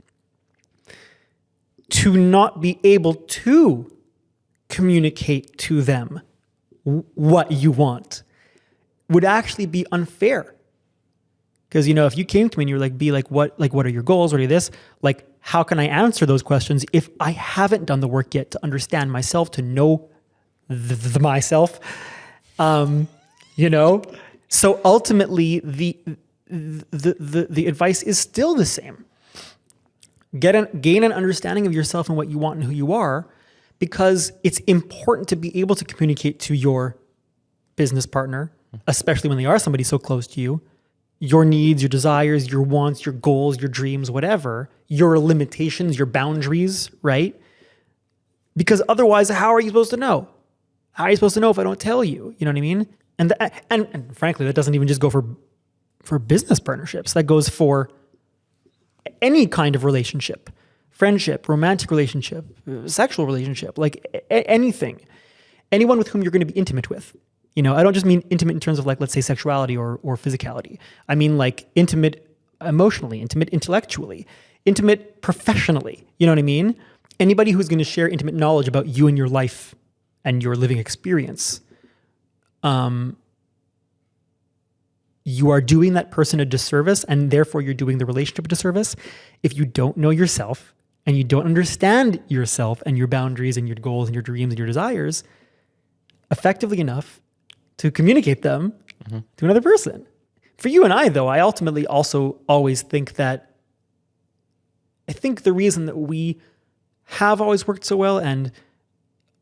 to not be able to communicate to them what you want would actually be unfair. Because, if you came to me and you're like, what are your goals? What are this? Like, how can I answer those questions if I haven't done the work yet to understand myself, to know myself? So ultimately the advice is still the same. Gain an understanding of yourself and what you want and who you are, because it's important to be able to communicate to your business partner, especially when they are somebody so close to you, your needs, your desires, your wants, your goals, your dreams, whatever, your limitations, your boundaries, right? Because otherwise, how are you supposed to know? How are you supposed to know if I don't tell you? You know what I mean? And frankly, that doesn't even just go for business partnerships. That goes for any kind of relationship, friendship, romantic relationship, sexual relationship, like anything. Anyone with whom you're going to be intimate with. I don't just mean intimate in terms of let's say sexuality or physicality. I mean intimate emotionally, intimate intellectually, intimate professionally. You know what I mean? Anybody who's going to share intimate knowledge about you and your life and your living experience, you are doing that person a disservice, and therefore you're doing the relationship a disservice if you don't know yourself and you don't understand yourself and your boundaries and your goals and your dreams and your desires effectively enough to communicate them to another person. For you and I, though, I ultimately also always think that I think the reason that we have always worked so well, and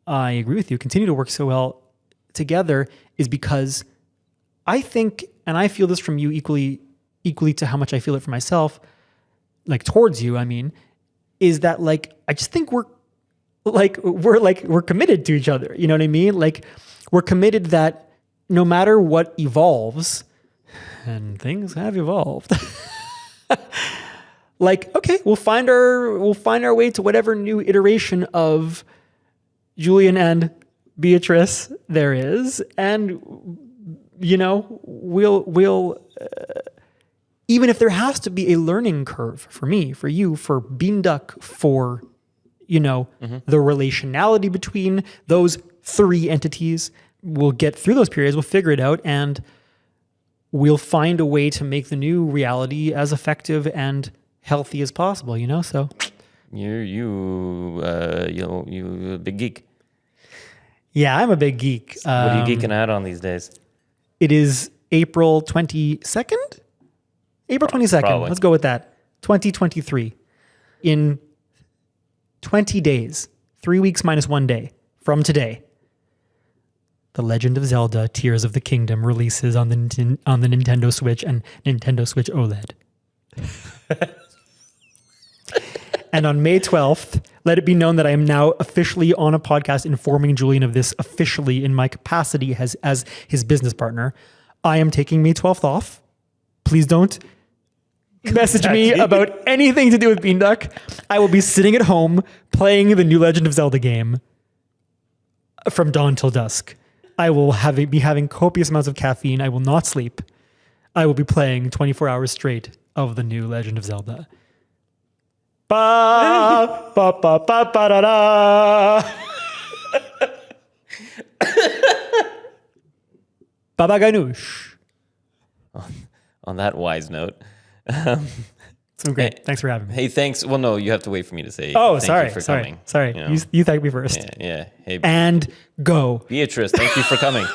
I agree with you, continue to work so well together, is because I think, and I feel this from you equally to how much I feel it for myself, towards you, I mean, is that I just think we're committed to each other. You know what I mean? We're committed that no matter what evolves, and things have evolved, okay, we'll find our way to whatever new iteration of Julian and Beatrice there is, and we'll even if there has to be a learning curve for me, for you, for Beanduck, for the relationality between those three entities, we'll get through those periods, we'll figure it out, and we'll find a way to make the new reality as effective and healthy as possible, so You a big geek. Yeah, I'm a big geek. What are you geeking out on these days? It is April 22nd? April 22nd. Probably. Let's go with that. 2023. In 20 days, 3 weeks minus 1 day from today, The Legend of Zelda Tears of the Kingdom releases on the Nintendo Switch and Nintendo Switch OLED. And on May 12th, let it be known that I am now officially on a podcast informing Julian of this officially in my capacity as his business partner. I am taking May 12th off. Please don't message me about anything to do with Beanduck. I will be sitting at home playing the new Legend of Zelda game from dawn till dusk. I will be having copious amounts of caffeine. I will not sleep. I will be playing 24 hours straight of the new Legend of Zelda. Ba ba ba ba ba da da. Baba Ganoush. On that wise note. So great. Thanks for having me. Hey, thanks. Well, no, you have to wait for me to say Oh, thank you for coming. Sorry. You thank me first. Yeah. Hey, And go. Beatrice, thank you for coming.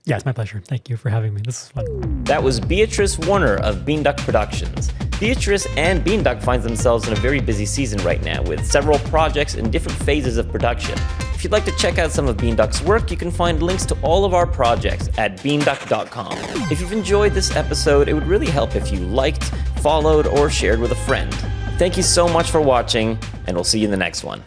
Yeah, it's my pleasure. Thank you for having me. This is fun. That was Beatrice Warner of Beanduck Productions. Beatrice and Beanduck find themselves in a very busy season right now with several projects in different phases of production. If you'd like to check out some of Beanduck's work, you can find links to all of our projects at beanduck.com. If you've enjoyed this episode, it would really help if you liked, followed, or shared with a friend. Thank you so much for watching, and we'll see you in the next one.